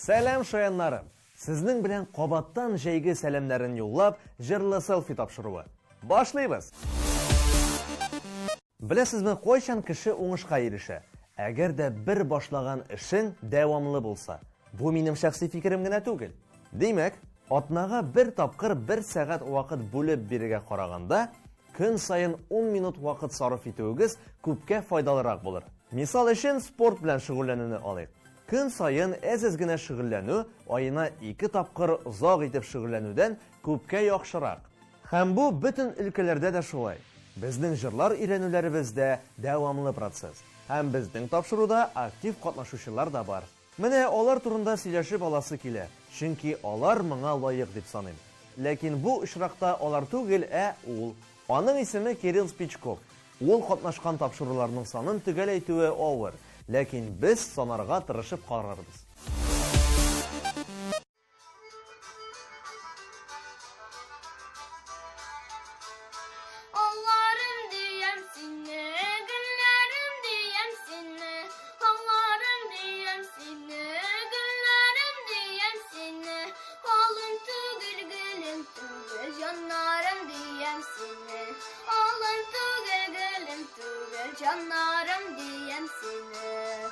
Сәлем шаяннарым. Сезнең белән кабаттан җәйге сәламнарын юллап, җырлы селфи тапшыруы. Башлыйбыз. Беләсезме, кайчан кеше уңышка ирешә? Әгәр дә бер башлаган эшең дәвамлы булса. Бу минем шәхси фикерем генә түгел. Димәк, атнага бер тапкыр 1 сәгать вакыт бүлеп бирергә караганда, көн сайын 10 минут вакыт сарыф итүегез күпкә файдалырак булыр. Мисал өчен спорт белән шөгыльләнүне алыйк. Көн сайын әз генә шөгыльләнү айына 2 тапкыр озак итеп шөгыльләнүдән күпкә яхшырак. Һәм бу бөтен өлкәләрдә дә шулай. Безнең җырлар өйрәнүләребездә дәвамлы процесс. Һәм безнең тапшыруда актив катнашучылар да бар. Менә алар турында сөйләшеп аласы килә, чөнки алар моңа лаек дип саныйм. Ләкин бу очракта алар түгел, ул. Аның исеме Кирилл Спичков. Ул катнашкан тапшыруларның санын төгәл әйтүе авыр, ләкин без санарга тырышып карарбыз. Canlarım diyem seni.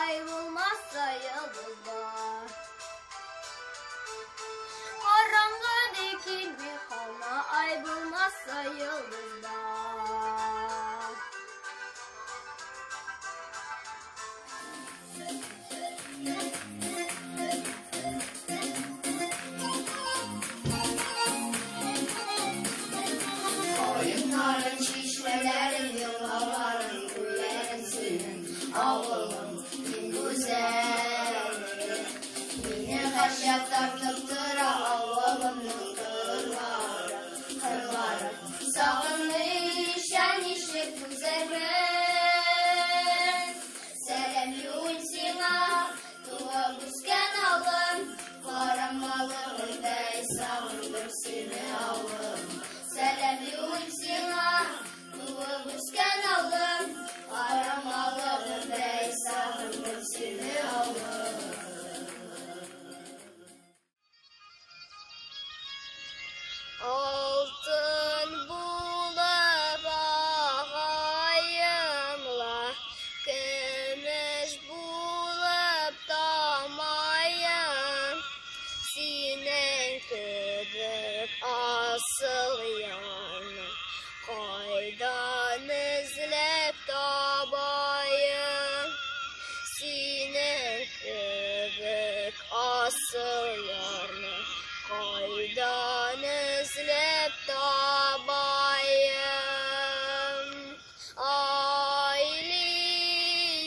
Ay bulmazsa yıldız var. Karanlığa dikilme kalma, ay bulmazsa yıldız var. Oyunların, çeşmelerin, yılların, güllerin, suyun, avlum. Yine kaşık tartıp tıra Allah'ımın kırları Sağınmış şenişlik güzerin Selamluyum sana Dua busken alım Karamalım dey sağındım seni alım Selamluyum sana Dua busken alım Karamalım dey sağındım seni alım Altın bulup ağayımla, gümüş bulup damayım, senin kırık asıl yanı, kaydan izlep tabayım, senin kırık asıl yanı, kaydan izlep tabayım. Ayli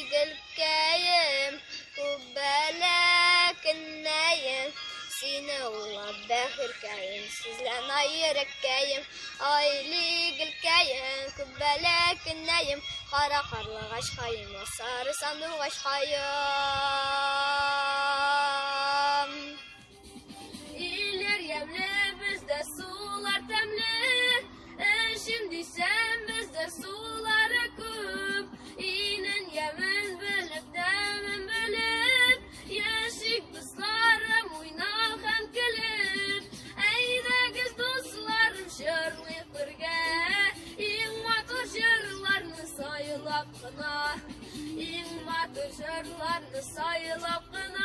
gülkeyim, kubbelek inneyim, seni ulla behirkeyim, sizlen ayrıkkeyim. Ayli gülkeyim, kubbelek inneyim, kara karlı aşkayım, sarı sandık aşkayım. Bizde sular temli, şimdi sen bizde suları küp. İğnen yemin bölüp demin bölüp, yeşik dostlarım oynar hem gülüp. Eyde kız dostlarım şörlük birge, İn matır şörlarını sayılap kına, İn matır şörlarını sayılap kına.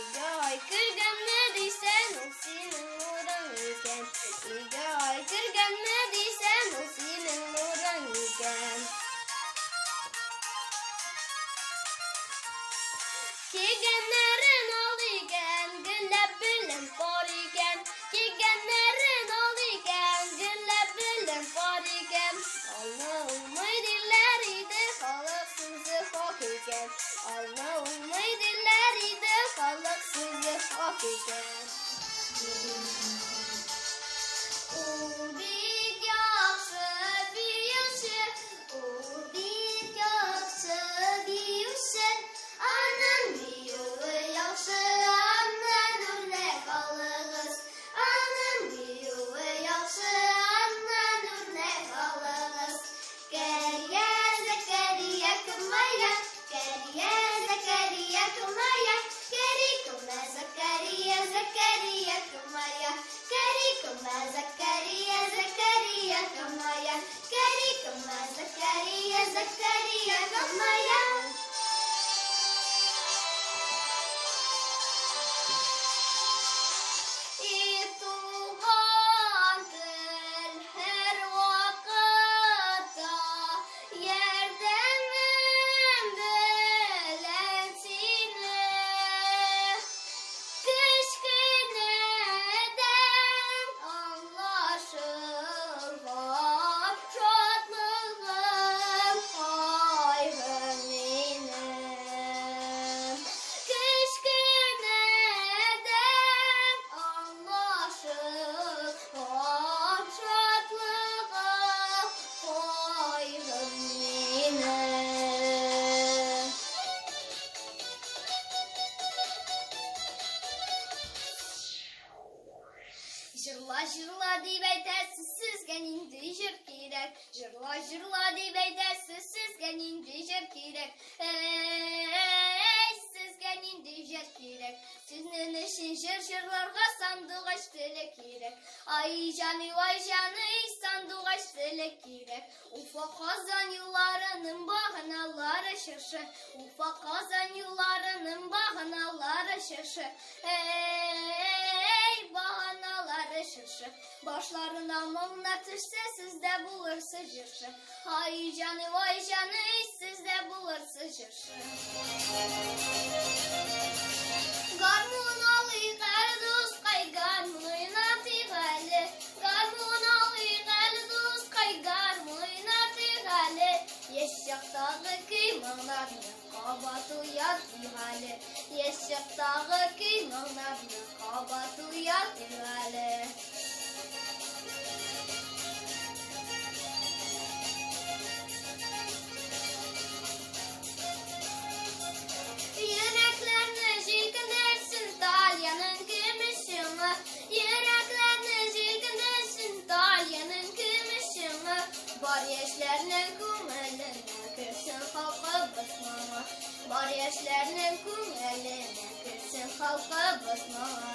Илгә ай кергәнме дисәң, ул синең нурың икән. Илгә ай кергәнме дисәң, ул синең нурың икән. Кигәннәрен ал икән, гөлләп белем бар икән. Кигәннәрен ал икән, гөлләп белем бар икән. Алны улмый диләр иде, халык сүзе хак икән. Алны улмый диләр иде, халык сүзе хак икән. Ул бик яхшы биюче, ул бик яхшы биюче. Аның биюе яхшы, аннан үрнәк алыгыз. Аның биюе яхшы, аннан үрнәк алыгыз. Кәрия, Зәкәрия кымая, Кәрия, Зәкәрия кымая. Кәри кыма, Зәкәрия, Зәкәрия кымая. Кәри кыма, Зәкәрия, Зәкәрия кымая. Кәри кыма, Зәкәрия, Зәкәрия кымая. Туган тел һәр вакытта ярдәмем белән сине. Кечкенәдән аңлашылган шатлыгым кайгым минем. Кечкенәдән аңлашылган шатлыгым кайгым минем. Жырла, жырла дип әйтәсез, сезгә нинди җыр кирәк. Жырла, жырла дип әйтәсез, сезгә нинди җыр кирәк. Эй, сезгә нинди җыр кирәк. Сезнең өчен җыр җырларга сандугач теле кирәк. Ай җаны, сандугач теле кирәк. Уфа Казан юлларының баганалары шыршы. Уфа Казан юлларының баганалары шыршы. Эй, баганалары шыршы. Башларына моңна төшсә, сездә булырсыз җыршы. Ай җаны, сездә булырсыз җыршы. Гармун алыйк әле дускай, гармун атыйк әле. Гармун алыйк әле дускай, гармун атыйк әле. Яшь чактагы көй моңнарны кабат уятыйк әле. Яшь чактагы көй моңнарны кабат уятыйк әле. Йөрәкләрне җилкенерсен Талияның көмешеңе. Йөрәкләрне җилкенерсен Талияның көмешеңе. Бар яшьләрнең күңеленә керсен халкыбыз моңы. Бар яшьләрнең күңеленә керсен халкыбыз моңы.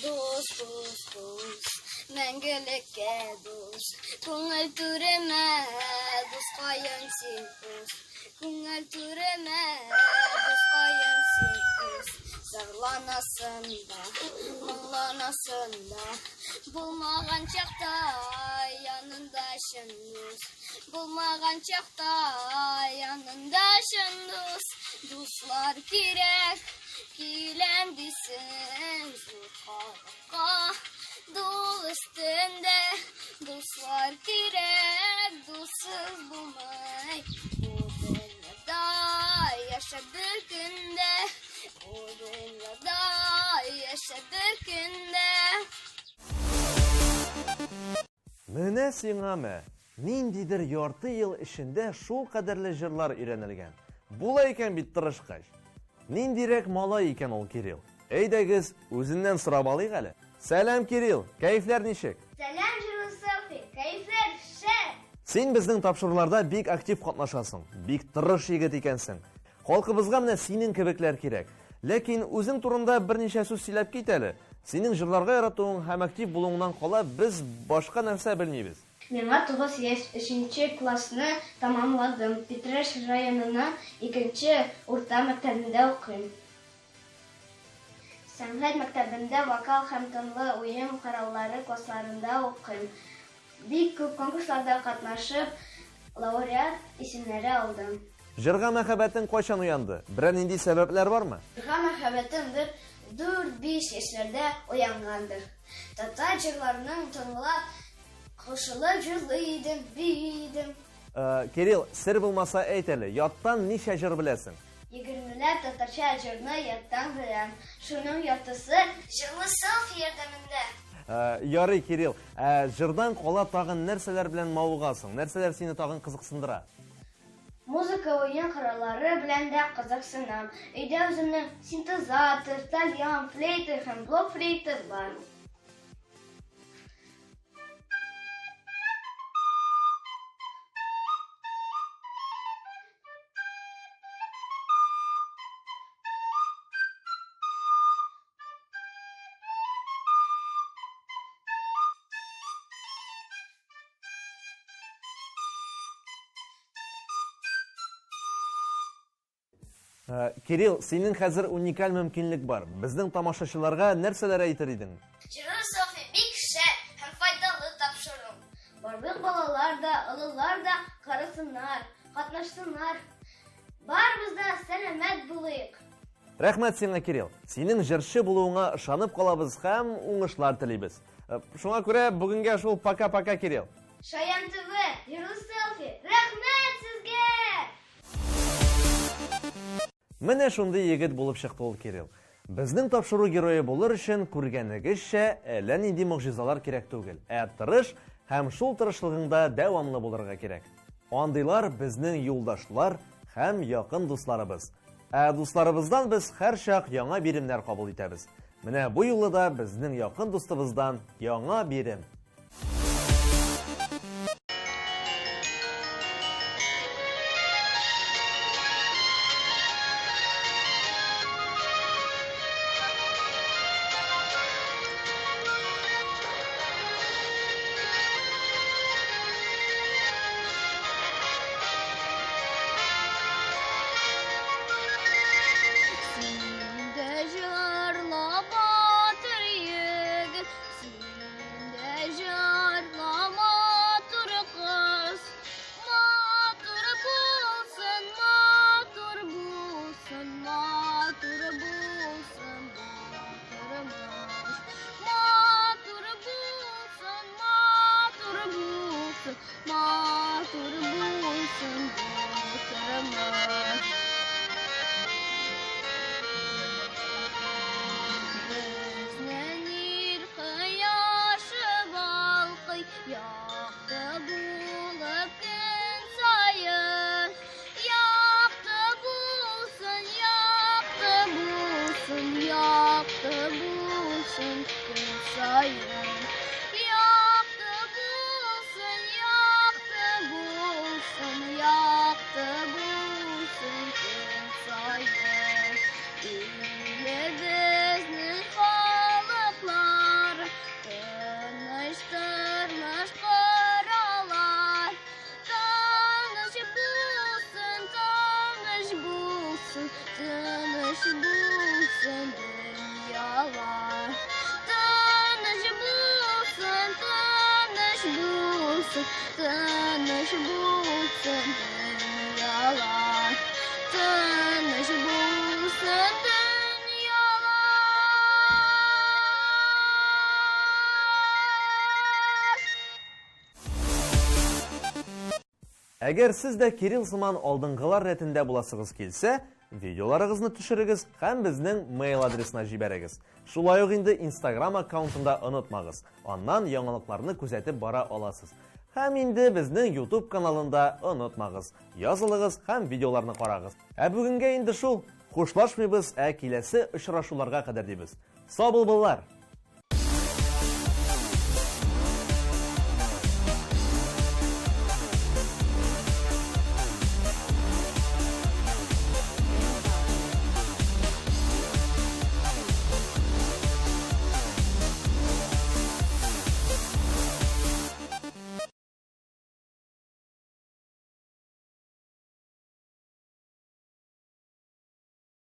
Дус, дус, дус, мәңгелеккә дус. Күңел түремә, дускайым син дус. Күңел түремә, дускайым син дус. Зарланасың да, моңланасың да. Булмаган чакта янында чын дус. Булмаган чакта янында чын дус. Дуслар кирәк, киләм дисең зур халыкка. Дул өстендә дуслар кирәк, дуссыз булмай. Бу дөньяда яшәп бер көндә, бу дөньяда яшәп бер көндә. Менә сиңа ниндидер ярты ел эчендә шул кадәрле җырлар өйрәнелгән. Була икән бит тырышкач. Ниндирәк малай икән ул Кирилл. Әйдәгез, үзеннән сорап алыйк әле. Сәлам, Кирилл. Кәефләр ничек? Сәлам, җырлы Софи. Кәефләр шәп. Син безнең тапшыруларда бик актив катнашасың. Бик тырыш егет икәнсең. Халкыбызга менә синең кебекләр кирәк. Ләкин үзең турында берничә сүз сөйләп кит әле. Синең җырларга яратуың һәм актив булуыңнан кала без башка нәрсә белмибез. Миңа 9 яшь, 3 классны тамамладым. Питрәш районының 2-нче урта мәктәбендә укыйм. Сәнгать мәктәбендә вокал һәм тынлы уен караулары классларында укыйм. Бик күп конкурсларда катнашып, лауреат исемнәре алдым. Җырга мәхәббәтең кайчан уянды? Берәр нинди сәбәпләр бармы? Җырга мәхәббәтем 4-5 яшьләрдә уянгандыр. Татар җырларының тыңлап, кушылып җырлый идем. Кирилл, сер булмаса әйт әле, яттан ничә җыр беләсең? 20ләп татарча җырны яттан беләм. Шуның яртысы җырлы селфи ярдәмендә. Ярый, Кирилл, җырдан кала тагын нәрсәләр белән мавыгасың? Нәрсәләр сине тагын кызыксындыра? Музыка уен кораллары белән дә кызыксынам. Өйдә үземнең синтезатор, тальян, флейта һәм блок флейта бар. Кирилл, синең хәзер уникаль мөмкинлек бар. Безнең тамашачыларга нәрсәләр әйтер идең? Җырлы селфи бик шәп һәм файдалы тапшыру. Барлык балалар да, олылар да карасыннар, катнашсыннар. Барыбыз да сәламәт булыйк. Рәхмәт сиңа, Кирилл. Синең җырчы булуыңа ышанып калабыз һәм уңышлар телибез. Шуңа күрә бүгенгә шул пока-пока, Кирилл. Шаян ТВ, җырлы селфи. Рәхмәт сезгә! Менә шундый егет булып чыкты ул Кирилл. Безнең тапшыру герое булыр өчен күргәнегезчә әллә нинди мөгъҗизалар кирәк түгел. Тырыш һәм шул тырышлыгыңда дәвамлы булырга кирәк. Андыйлар безнең юлдашлар һәм якын дусларыбыз. Дусларыбыздан без һәрчак яңа биремнәр кабул итәбез. Менә бу юлы да безнең якын дустыбыздан яңа бирем. Әгәр сез дә Кирилл сыман алдынгылар рәтендә буласыгыз килсә, видеоларыгызны төшерегез һәм безнең мейл адресына җибәрегез. Шулай ук инде Instagram аккаунтында онытмагыз. Аннан яңалыкларны күзәтеп бара аласыз. Һәм инде безнең YouTube каналында онытмагыз. Язылыгыз һәм видеоларны карагыз. Бүгенгә инде шул. Хушлашмыйбыз, киләсе очрашуларга кадәр дибез. Сау булыгыз!